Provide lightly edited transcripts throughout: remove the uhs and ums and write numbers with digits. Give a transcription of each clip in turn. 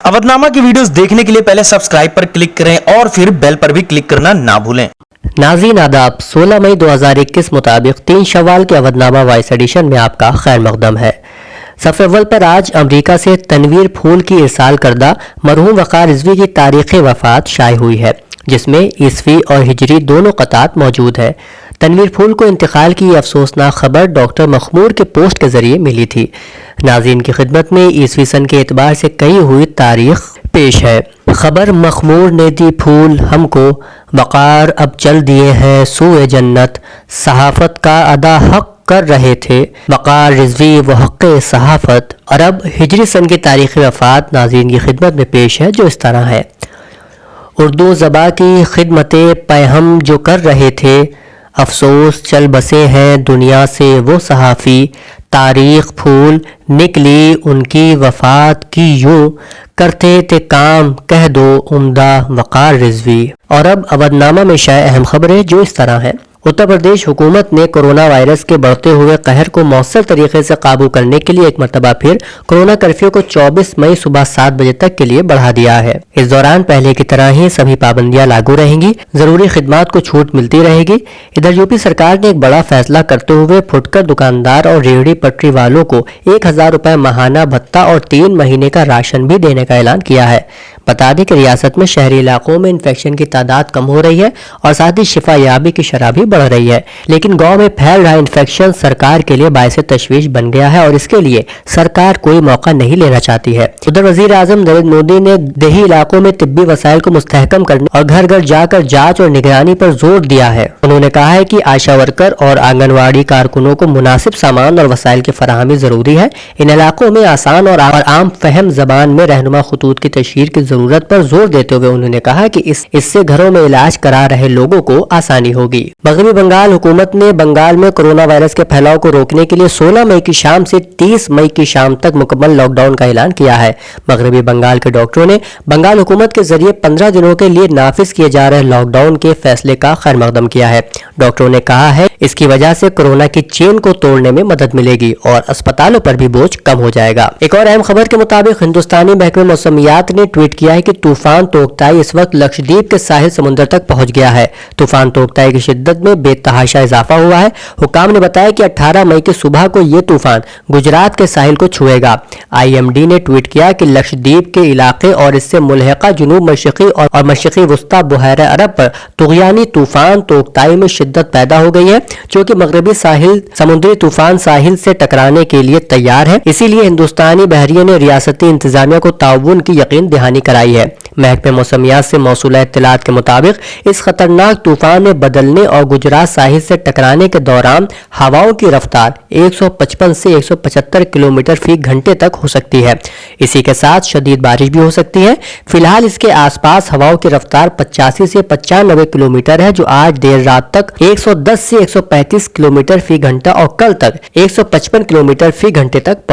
अवधनामा की वीडियोस देखने के लिए पहले सब्सक्राइब पर क्लिक करें और फिर बेल पर भी क्लिक करना ना भूलें। नाज़रीन आदाब, 16 मई 2021 मुताबिक 3 शव्वाल के अवधनामा वॉइस एडिशन में आपका खैर मकदम है। सफ़े अव्वल पर आज अमरीका से तनवीर फूल की इरसाल करदा मरहूम वक़ार रिजवी की तारीख़ी वफ़ात शाया हुई है, जिसमें ईसवी और हिजरी दोनों क़तात मौजूद है। तनवीर फूल को इंतकाल की अफसोसनाक खबर डॉक्टर मखमूर के पोस्ट के ज़रिए मिली थी। नाज़रीन की खिदमत में ईसवी सन के एतबार से कई हुई तारीख पेश है। खबर मखमूर ने दी फूल हमको, वक़ार अब चल दिए हैं सूए जन्नत, सहाफ़त का अदा हक कर रहे थे वक़ार रिजवी व हक़ सहाफ़त। और अब हिजरी सन की तारीख़ वफ़ात नाज़रीन की खिदमत में पेश है, जो इस तरह है। उर्दू ज़बा की खिदमते पैहम जो कर रहे थे, अफसोस चल बसे हैं दुनिया से वो सहाफ़ी, तारीख़ फूल निकली उनकी वफ़ात की यूं, करते थे काम कह दो उम्दा वक़ार रिजवी। और अब अवधनामा में शाया अहम खबरें, जो इस तरह है। उत्तर प्रदेश हुकूमत ने कोरोना वायरस के बढ़ते हुए कहर को मौसर तरीके से काबू करने के लिए एक मरतबा फिर कोरोना कर्फ्यू को 24 मई सुबह 7 बजे तक के लिए बढ़ा दिया है। इस दौरान पहले की तरह ही सभी पाबंदियां लागू रहेंगी, जरूरी खिदमात को छूट मिलती रहेगी। इधर यूपी सरकार ने एक बड़ा फैसला करते हुए फुटकर दुकानदार और रेहड़ी पटरी वालों को 1000 रुपए माहाना भत्ता और 3 महीने का राशन भी देने का ऐलान किया है। बता दें कि रियासत में शहरी इलाकों में इन्फेक्शन की तादाद कम हो रही है और साथ ही शिफा याबी की शरह भी बढ़ रही है, लेकिन गांव में फैल रहा इन्फेक्शन सरकार के लिए बायसे तशवीश बन गया है और इसके लिए सरकार कोई मौका नहीं लेना चाहती है। उधर वजीर आजम नरेंद्र मोदी ने देही इलाकों में तिब्बी वसाइल को मुस्तहकम करने और घर घर जाकर जांच और निगरानी पर जोर दिया है। उन्होंने कहा है कि आशा वर्कर और आंगनवाड़ी कारकुनों को मुनासिब सामान और वसाइल की फराहमी जरूरी है। इन इलाकों में आसान और आम फहम जबान में रहनुमा खतूत की तशहीर की जरूरत पर जोर देते हुए उन्होंने कहा कि इससे घरों में इलाज करा रहे लोगों को आसानी होगी। मगरबी बंगाल हुकूमत ने बंगाल में कोरोना वायरस के फैलाव को रोकने के लिए 16 मई की शाम से 30 मई की शाम तक मुकम्मल लॉकडाउन का ऐलान किया है। मगरबी बंगाल के डॉक्टरों ने बंगाल हुकूमत के जरिए 15 दिनों के लिए नाफिज किए जा रहे लॉकडाउन के फैसले का खैर मकदम किया है। डॉक्टरों ने कहा है इसकी वजह से कोरोना की चेन को तोड़ने में मदद मिलेगी और अस्पतालों पर भी बोझ कम हो जाएगा। एक और अहम खबर के मुताबिक हिंदुस्तानी महकमे मौसमियात ने ट्वीट किया है कि तूफान तोकताई इस वक्त लक्षद्वीप के साहिल समुद्र तक पहुंच गया है। तूफान तोकताई की शिद्दत में बेतहाशा इजाफा हुआ है। हुकाम ने बताया कि 18 मई की सुबह को यह तूफान गुजरात के साहिल को छुएगा। IMD ने ट्वीट किया कि लक्षद्वीप के इलाके और इससे मुल्हिका जुनूब मशरकी और मशरकी वस्ता बुहैरा अरब पर तुगयानी तूफान तोकताई में शिद्दत पैदा हो गई है, जो कि मगरबी साहिल समुद्री तूफान साहिल से टकराने के लिए तैयार है। इसीलिए हिंदुस्तानी बहरिये ने रियासती इंतजामिया को ताउन की यकीन दहानी कराई है। महकमे मौसमियात से मौसूला इत्तलात के मुताबिक इस खतरनाक तूफान में बदलने और गुजरात साहिल से टकराने के दौरान हवाओं की रफ्तार 155 से 175 किलोमीटर फी घंटे तक हो सकती है। इसी के साथ शदीद बारिश भी हो सकती है। फिलहाल इसके आसपास हवाओं की रफ्तार 85 से 95 किलोमीटर है, जो आज देर रात तक 110 से 135 किलोमीटर फी घंटा और कल तक 155 किलोमीटर फी घंटे तक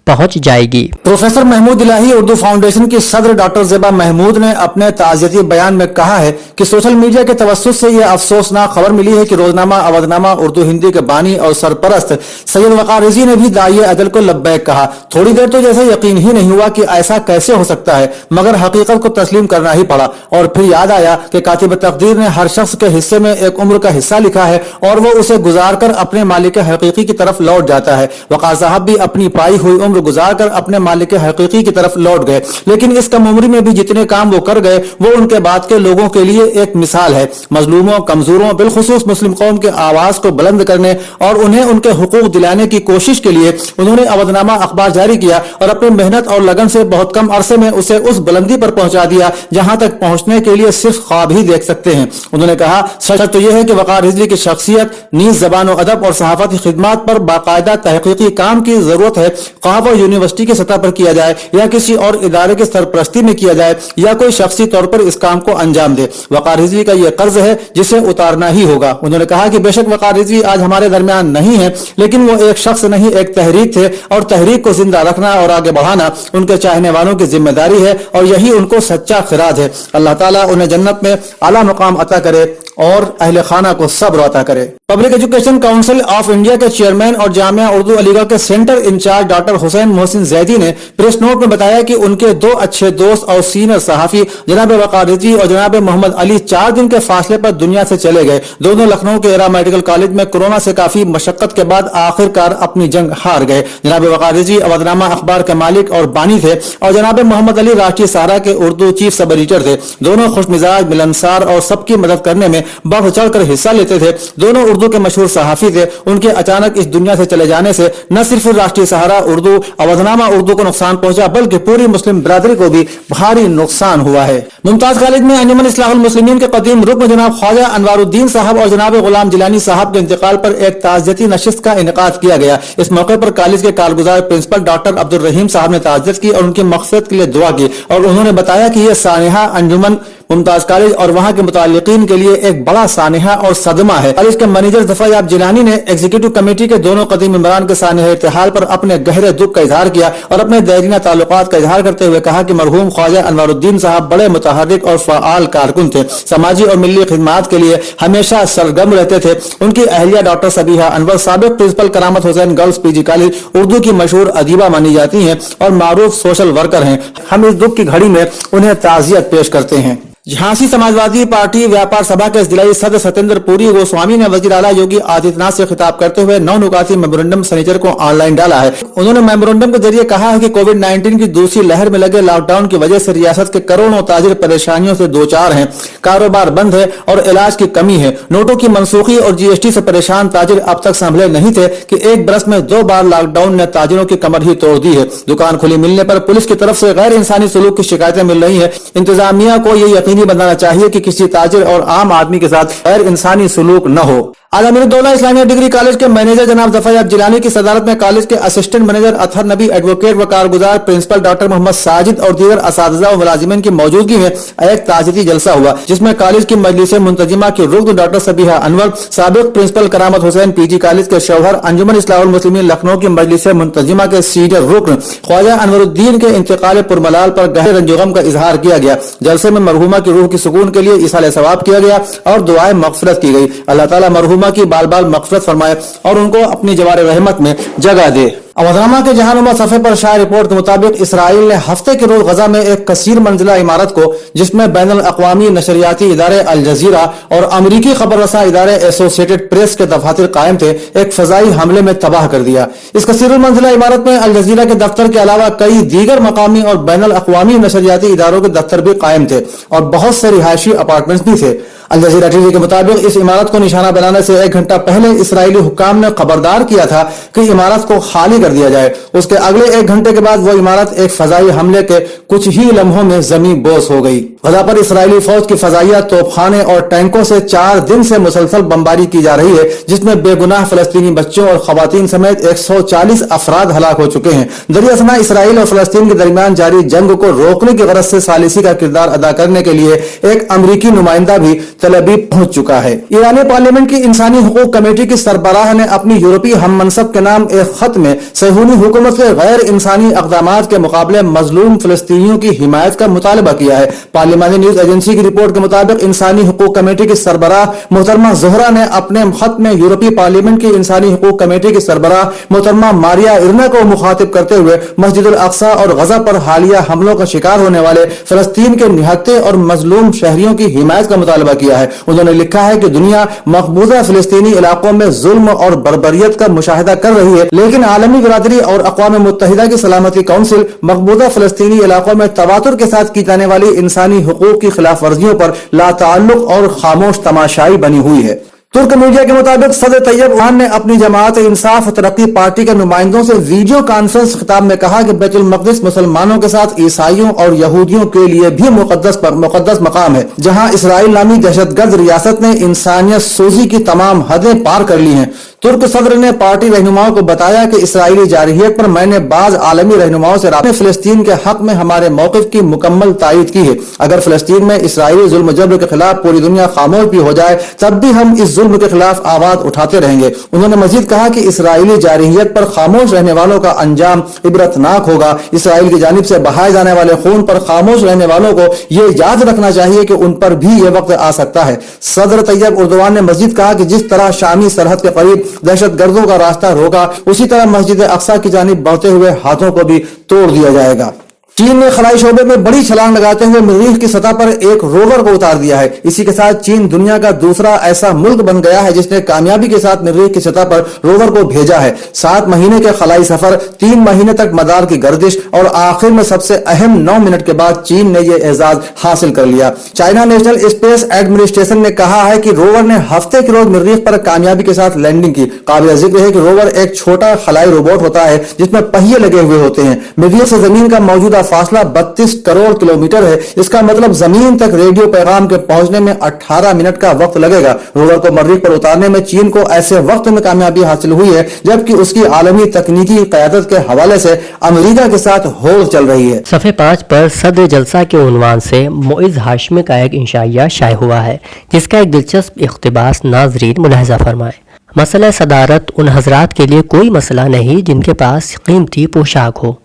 पहुंच जाएगी। प्रोफेसर महमूद इलाही उर्दू फाउंडेशन की सदर डॉक्टर ज़ेबा महमूद ने अपने ताज़ियती बयान में कहा है कि सोशल मीडिया के तवस्सुत से यह अफसोसनाक खबर मिली है कि रोजनामा अवधनामा उर्दू हिंदी के बानी और सरपरस्त सैयद वक़ार रिज़वी ने भी दाई अदल को लब्बैक कहा। थोड़ी देर तो जैसे यकीन ही नहीं हुआ कि ऐसा कैसे हो सकता है, मगर हकीकत को तस्लीम करना ही पड़ा। और फिर याद आया कि कातिब तकदीर ने हर शख्स के हिस्से में एक उम्र का हिस्सा लिखा है और वो उसे गुजार कर अपने मालिक हकीकी की तरफ लौट जाता है। वक़ार साहब भी अपनी पाई हुई उम्र गुजार कर अपने मालिक हकीकी की तरफ लौट गए, लेकिन इस कम उम्री में भी जितने काम वो कर गए वो उनके बाद के लोगों के लिए एक मिसाल है। मजलूमों, कमजोरों, बिलखुसूस मुस्लिम कौम के आवाज को बुलंद करने और उन्हें उनके हुकूक दिलाने की कोशिश के लिए उन्होंने अवधनामा अखबार जारी किया और अपनी मेहनत और लगन से बहुत कम अरसे में उसे उस बुलंदी पर पहुंचा दिया जहां तक पहुंचने के लिए सिर्फ ख्वाब ही देख सकते हैं। उन्होंने कहा, सच तो यह है कि वक़ार रिज़वी की शख्सियत, नीज़ ज़बान और अदब और सहाफती खिदमात पर बाकायदा तहकीकी काम की जरूरत है। ख्वाह वो यूनिवर्सिटी की सतह पर किया जाए या किसी और इदारे की सरपरस्ती में किया जाए या कोई शख्सी तौर पर इस काम को अंजाम दे, वक़ार रिज़वी का यह कर्ज है जिसे उतारना ही होगा। उन्होंने कहा कि बेशक वक़ार रिज़वी आज हमारे दरमियान नहीं है, लेकिन वो एक शख्स नहीं, एक तहरीक थे और तहरीक को जिंदा रखना और आगे बढ़ाना उनके चाहने वालों की जिम्मेदारी है और यही उनको सच्चा खिराज है। अल्लाह ताला उन्हें जन्नत में आला मुकाम अता करे। اور اہل خانہ کو صبر عطا کرے۔ Public education council of India کے چیئرمین اور جامعہ اردو علی گڑھ کے سینٹر انچارج ڈاکٹر حسین محسن زیدی نے پریس نوٹ میں بتایا کہ ان کے دو اچھے دوست اور سینئر صحافی جناب وقار رضوی اور جناب محمد علی 4 دن کے فاصلے پر دنیا سے چلے گئے۔ دونوں لکھنؤ کے ایرا میڈیکل کالج میں کورونا سے کافی مشقت کے بعد آخر کار اپنی جنگ ہار گئے۔ جناب وقار رضوی اودھنامہ اخبار کے مالک اور بانی تھے اور جناب محمد علی راشٹریہ سہارا کے اردو چیف سب ایڈیٹر تھے۔ دونوں خوش مزاج، ملنسار اور سب کی مدد کرنے میں بڑھ چڑھ کر حصہ لیتے تھے۔ دونوں اردو کے مشہور صحافی تھے۔ ان کے اچانک اس دنیا سے چلے جانے سے نہ صرف راشٹریہ سہارا اردو، اودھنامہ اردو کو نقصان پہنچا بلکہ پوری مسلم برادری کو بھی بھاری نقصان ہوا ہے۔ ممتاز کالج میں انجمن اصلاح المسلمین کے قدیم رکن جناب خواجہ انوار الدین صاحب اور جناب غلام جیلانی صاحب کے انتقال پر ایک تعزیتی نشست کا انعقاد کیا گیا۔ اس موقع پر کالج کے کارگزار پرنسپل ڈاکٹر عبد الرحیم صاحب نے تعزیت کی اور ان کی مغفرت کے لیے دعا کی، اور انہوں نے بتایا کہ یہ سانحہ انجمن ممتاز کالج اور وہاں کے متعلقین کے لیے ایک بڑا سانحہ اور صدمہ ہے۔ کالج کے مینیجر ظفر یاب جیلانی نے ایگزیکٹو کمیٹی کے دونوں قدیم ممبران کے سانحہ ارتحال پر اپنے گہرے دکھ کا اظہار کیا اور اپنے دیرینہ تعلقات کا اظہار کرتے ہوئے کہا کہ مرحوم خواجہ انوار الدین صاحب بڑے متحرک اور فعال کارکن تھے، سماجی اور ملی خدمات کے لیے ہمیشہ سرگرم رہتے تھے۔ ان کی اہلیہ ڈاکٹر صبیحہ انور سابق پرنسپل کرامت حسین گرلز پی جی کالج اردو کی مشہور ادیبہ مانی جاتی ہیں اور معروف سوشل ورکر ہیں۔ ہم اس دکھ کی گھڑی میں انہیں تعزیت پیش کرتے ہیں۔ جھانسی سماجوادی پارٹی ویاپار سبھا کے ضلعی صدر ستیندر پوری گوسوامی نے وزیر اعلیٰ یوگی آدتیہ ناتھ سے خطاب کرتے ہوئے 9 نکاتی میمورنڈم سنیچر کو آن لائن ڈالا ہے۔ انہوں نے میمورنڈم کے ذریعے کہا ہے کہ کووڈ 19 کی دوسری لہر میں لگے لاک ڈاؤن کی وجہ سے ریاست کے کروڑوں تاجر پریشانیوں سے دوچار ہیں، کاروبار بند ہے اور علاج کی کمی ہے۔ نوٹوں کی منسوخی اور جی ایس ٹی سے پریشان تاجر اب تک سنبھلے نہیں تھے کہ ایک برس میں 2 بار لاک ڈاؤن نے تاجروں کی کمر ہی توڑ دی ہے۔ دکان کھلی ملنے پر پولیس کی طرف سے غیر انسانی سلوک کی شکایتیں مل رہی ہیں۔ انتظامیہ کو یہ یقینی بنانا چاہیے کہ کسی تاجر اور عام آدمی کے ساتھ غیر انسانی سلوک نہ ہو۔ اعلیٰ امین الدولہ اسلامیہ ڈگری کالج کے مینیجر جناب ظفر یاب جیلانی کی صدارت میں کالج کے اسسٹنٹ مینیجر اطہر نبی، ایڈوکیٹ و کارگزار پرنسپل ڈاکٹر محمد ساجد اور دیگر اساتذہ و ملازمین کی موجودگی میں ایک تعزیتی جلسہ ہوا، جس میں کالج کی مجلس منتظمہ کی رکن ڈاکٹر صبیحہ انور، سابق پرنسپل کرامت حسین پی جی کالج کے شوہر، انجمن اصلاح المسلمین لکھنؤ کی مجلس منتظمہ کے سینئر رکن خواجہ انور الدین کے انتقال پرملال پر گہرے رنج و غم کا اظہار کیا گیا۔ جلسے میں مرحومہ کی روح کی سکون کے لیے ایصال ثواب کیا گیا اور دعائے مغفرت کی گئی۔ اللہ تعالیٰ مرحومہ کی بال بال مغفرت فرمائے اور ان کو اپنی جوار رحمت میں جگہ دے۔ اودھنامہ کے جہانما صفحے پر شائع رپورٹ کے مطابق اسرائیل نے ہفتے کے روز غزہ میں ایک کثیر منزلہ عمارت کو، جس میں بین الاقوامی نشریاتی ادارے الجزیرہ اور امریکی خبر رساں ادارے ایسوسیٹڈ پریس کے دفاتر قائم تھے، ایک فضائی حملے میں تباہ کر دیا۔ اس کثیر المنزلہ عمارت میں الجزیرہ کے دفتر کے علاوہ کئی دیگر مقامی اور بین الاقوامی نشریاتی اداروں کے دفتر بھی قائم تھے اور بہت سے رہائشی اپارٹمنٹس بھی تھے۔ الجزیرہ ٹی وی کے مطابق اس عمارت کو نشانہ بنانے سے 1 گھنٹہ پہلے اسرائیلی حکام نے خبردار کیا تھا کہ عمارت کو خالی کر دیا جائے۔ اس کے اگلے 1 گھنٹے کے بعد وہ عمارت ایک فضائی حملے کے کچھ ہی لمحوں میں زمین بوس ہو گئی۔ غزہ پر اسرائیلی فوج کی فضائیہ توپ خانے اور ٹینکوں سے 4 دن سے مسلسل بمباری کی جا رہی ہے، جس میں بے گناہ فلسطینی بچوں اور خواتین سمیت 140 افراد ہلاک ہو چکے ہیں۔ ذریعہ اثنا اسرائیل اور فلسطین کے درمیان جاری جنگ کو روکنے کی غرض سے ثالثی کا کردار ادا کرنے کے لیے ایک امریکی نمائندہ بھی تل ابیب پہنچ چکا ہے۔ ایرانی پارلیمنٹ کی انسانی حقوق کمیٹی کی سربراہ نے اپنی یورپی ہم منصب کے نام ایک خط میں صہیونی حکومت کے غیر انسانی اقدامات کے مقابلے مظلوم فلسطینیوں کی حمایت کا مطالبہ کیا ہے۔ پارلیمانی نیوز ایجنسی کی رپورٹ کے مطابق انسانی حقوق کمیٹی کی سربراہ محترمہ زہرا نے اپنے خط میں یورپی پارلیمنٹ کی انسانی حقوق کمیٹی کی سربراہ محترمہ ماریا ارنا کو مخاطب کرتے ہوئے مسجد الاقصی اور غزہ پر حالیہ حملوں کا شکار ہونے والے فلسطین کے نہتے اور مظلوم شہریوں کی حمایت کا مطالبہ کیا ہے۔ انہوں نے لکھا ہے کہ دنیا مقبوضہ فلسطینی علاقوں میں ظلم اور بربریت کا مشاہدہ کر رہی ہے، لیکن عالمی برادری اور اقوام متحدہ کی سلامتی کونسل مقبوضہ فلسطینی علاقوں میں تواتر کے ساتھ کی جانے والی انسانی حقوق کی خلاف ورزیوں پر لا تعلق اور خاموش تماشائی بنی ہوئی ہے۔ ترک میڈیا کے مطابق صدر طیب ایردوان نے اپنی جماعت انصاف و ترقی پارٹی کے نمائندوں سے ویڈیو کانفرنس خطاب میں کہا کہ بیت المقدس مسلمانوں کے ساتھ عیسائیوں اور یہودیوں کے لیے بھی مقدس مقام ہے، جہاں اسرائیل نامی دہشت گرد ریاست نے انسانیت سوزی کی تمام حدیں پار کر لی ہیں۔ तुर्क सदर ने पार्टी रहनुमाओं को बताया कि इसराइली जारहियत पर मैंने बाज आलमी रहनुमाओं से राब्ते फिलिस्तीन के हक में हमारे मौक़िफ़ की मुकम्मल तायीद की है। अगर फिलिस्तीन में इसराइली जुल्म जबर के खिलाफ पूरी दुनिया खामोश भी हो जाए तब भी हम इस जुल्म के खिलाफ आवाज उठाते रहेंगे। उन्होंने मजीद कहा कि इसराइली जारहियत पर खामोश रहने वालों का अंजाम इबरतनाक होगा। इसराइल की जानिब से बहाए जाने वाले खून पर खामोश रहने वालों को ये याद रखना चाहिए कि उन पर भी ये वक्त आ सकता है। सदर तैयब उर्दवान ने मजीद कहा कि जिस तरह शामी सरहद के करीब दहशतगर्दों का रास्ता रोका, उसी तरह मस्जिद अक्सा की जानिब बढ़ते हुए हाथों को भी तोड़ दिया जाएगा। चीन ने खलाई शोबे में बड़ी छलांग लगाते हुए मरीख की सतह पर एक रोवर को उतार दिया है। इसी के साथ चीन दुनिया का दूसरा ऐसा मुल्क बन गया है जिसने कामयाबी के साथ मरीख की सतह पर रोवर को भेजा है। 7 महीने के खलाई सफर, 3 महीने तक मदार की गर्दिश और आखिर में सबसे अहम 9 मिनट के बाद चीन ने यह एजाज हासिल कर लिया। चाइना नेशनल स्पेस एडमिनिस्ट्रेशन ने कहा है कि रोवर ने हफ्ते के रोज मरीख पर कामयाबी के साथ लैंडिंग की। काबिल जिक्र है कि रोवर एक छोटा खलाई रोबोट होता है जिसमें पहिए लगे हुए होते हैं। मरीख से जमीन का मौजूदा फासला 32 करोड़ किलोमीटर है। इसका मतलब जमीन तक रेडियो पैगाम के पहुंचने में 18 मिनट का वक्त लगेगा। रोवर को मरीख पर उतारने में चीन को ऐसे वक्त में कामयाबी हासिल हुई है जबकि उसकी आलमी तकनीकी क़यादत के हवाले से अमेरिका के साथ होड़ चल रही है। सफ़े 5 पर सदर जलसा के उन्वान से मोइज़ हाशमी का एक इंशाइया शाये हुआ है जिसका एक दिलचस्प इख्तिबास नाज़रीन मुलाहिज़ा फरमाए। मसला सदारत उन हजरात के लिए कोई मसला नहीं जिनके पास कीमती पोशाक हो।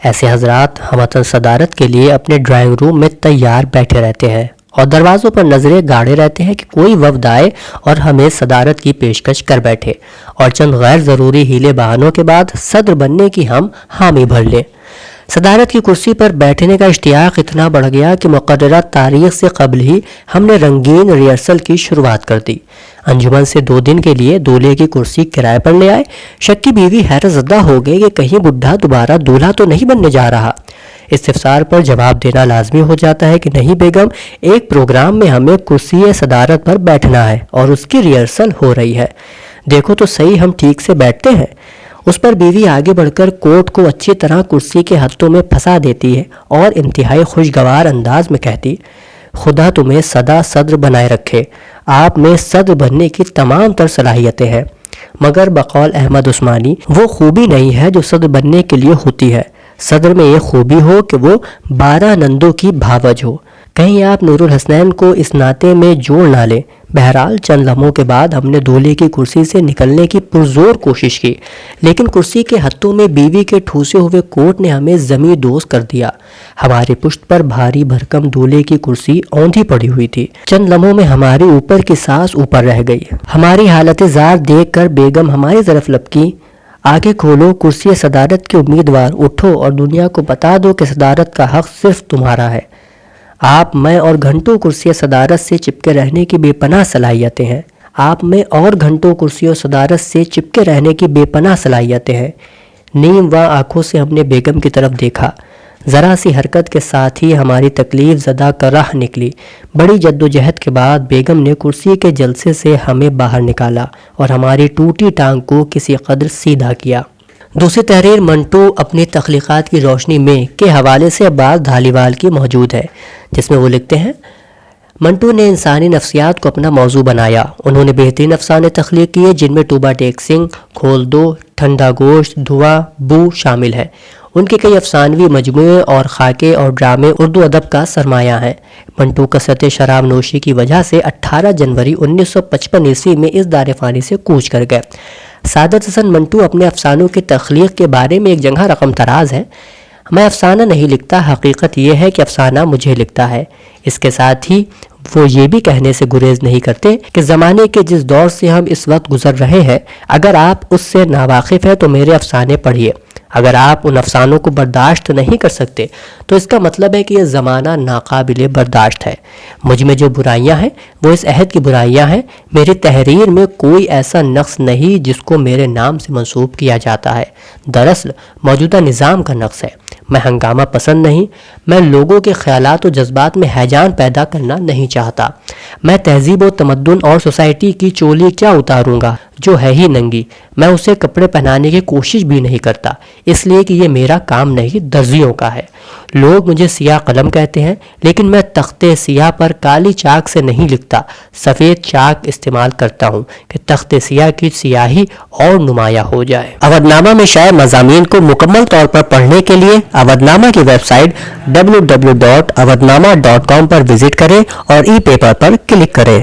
ऐसे हजरात हमतन सदारत के लिए अपने ड्राइंग रूम में तैयार बैठे रहते हैं और दरवाज़ों पर नजरें गाड़े रहते हैं कि कोई वफ्द आए और हमें सदारत की पेशकश कर बैठे और चंद गैर ज़रूरी हीले बहानों के बाद सदर बनने की हम हामी भर लें। सदारत की कुर्सी पर बैठने का इश्तियाक इतना बढ़ गया कि मुक़र्ररा तारीख से कबल ही हमने रंगीन रिहर्सल की शुरुआत कर दी। अंजुमन से 2 दिन के लिए दूल्हे की कुर्सी किराए पर ले आए। शक्की बीवी हैरतज़दा हो गई कि कहीं बुढ़ा दोबारा दूल्हा तो नहीं बनने जा रहा। इस्तिफसार पर जवाब देना लाजमी हो जाता है कि नहीं बेगम, एक प्रोग्राम में हमें कुर्सी सदारत पर बैठना है और उसकी रिहर्सल हो रही है। देखो तो सही हम ठीक से बैठते हैं। उस पर बीवी आगे बढ़कर कोट को अच्छी तरह कुर्सी के हत्थों में फंसा देती है और इंतहाई खुशगवार अंदाज में कहती, खुदा तुम्हें सदा सद्र बनाए रखे। आप में सद्र बनने की तमाम तर सलाहियतें हैं, मगर बकौल अहमद उस्मानी वो खूबी नहीं है जो सद्र बनने के लिए होती है। सद्र में ये खूबी हो कि वो 12 नंदों की भावज हो। कहीं आप नूरुल हसनैन को इस नाते में जोड़ ना लें। बहरहाल चंद लम्हों के बाद हमने दूल्हे की कुर्सी से निकलने की पुरजोर कोशिश की, लेकिन कुर्सी के हत्थों में बीवी के ठूसे हुए कोट ने हमें जमी दोस्त कर दिया। हमारी पुश्त पर भारी भरकम दूल्हे की कुर्सी औंधी पड़ी हुई थी। चंद लम्हों में हमारी ऊपर की सांस ऊपर रह गई। हमारी हालत जार देख कर बेगम हमारी तरफ लपकी, आगे खोलो कुर्सी सदारत के उम्मीदवार, उठो और दुनिया को बता दो कि सदारत का हक सिर्फ तुम्हारा है। आप, मैं और घंटों कुर्सी सदारत से चिपके रहने की बेपनाह सलाहियतें हैं। आप में और घंटों कुर्सी सदारत से चिपके रहने की बेपनाह सलाहियतें हैं। नीम व आंखों से हमने बेगम की तरफ देखा। ज़रा सी हरकत के साथ ही हमारी तकलीफ ज़दा का राह निकली। बड़ी जद्दोजहद के बाद बेगम ने कुर्सी के जलसे से हमें बाहर निकाला और हमारी टूटी टांग को किसी कदर सीधा किया। दूसरी तहरीर मंटू अपनी तख्लीक़ात की रोशनी में के हवाले से अब्बास धालीवाल की मौजूद है, जिसमें वो लिखते हैं, मंटू ने इंसानी नफ्सियात को अपना मौजू बनाया। उन्होंने बेहतरीन अफसाने तख्लीक किए जिनमें टूबा टेक सिंह, खोल दो, ठंडा गोश्त, धुआं, बू शामिल हैं। उनके कई अफसानवी मजमूए और खाके और ड्रामे उर्दू अदब का सरमाया हैं। मंटू कसरत शराब नोशी की वजह से 18 जनवरी 1955 ईस्वी में इस दारफ़ानी से कूच कर गए। सादत हसन मंटू अपने अफसानों की तख्लीक के बारे में एक जगह रकम तराज है, मैं अफसाना नहीं लिखता, हकीकत यह है कि अफसाना मुझे लिखता है। इसके साथ ही वो ये भी कहने से गुरेज नहीं करते कि ज़माने के जिस दौर से हम इस वक्त गुजर रहे हैं, अगर आप उससे नावाकिफ़ हैं तो मेरे अफसाने पढ़िए। अगर आप उन अफसानों को बर्दाश्त नहीं कर सकते तो इसका मतलब है कि यह ज़माना नाकाबिले बर्दाश्त है। मुझ में जो बुराइयां हैं वो इस अहद की बुराइयां हैं। मेरी तहरीर में कोई ऐसा नक्स नहीं जिसको मेरे नाम से मंसूब किया जाता है। दरअसल मौजूदा निज़ाम का नक्स है। मैं हंगामा पसंद नहीं, मैं लोगों के ख्यालात और जज्बात में हैजान पैदा करना नहीं चाहता। मैं तहजीब व तमद्दुन और सोसाइटी की चोली क्या उतारूंगा जो है ही नंगी। मैं उसे कपड़े पहनाने की कोशिश भी नहीं करता, इसलिए कि ये मेरा काम नहीं, दर्जियों का है। لوگ مجھے سیاہ قلم کہتے ہیں، لیکن میں تختے سیاہ پر کالی چاک سے نہیں لکھتا، سفید چاک استعمال کرتا ہوں کہ تختے سیاہ کی سیاہی اور نمایاں ہو جائے۔ اودھ نامہ میں شائع مضامین کو مکمل طور پر پڑھنے کے لیے اودھ نامہ کی ویب سائٹ www.awadhnama.com پر وزٹ کریں اور ای پیپر پر کلک کریں۔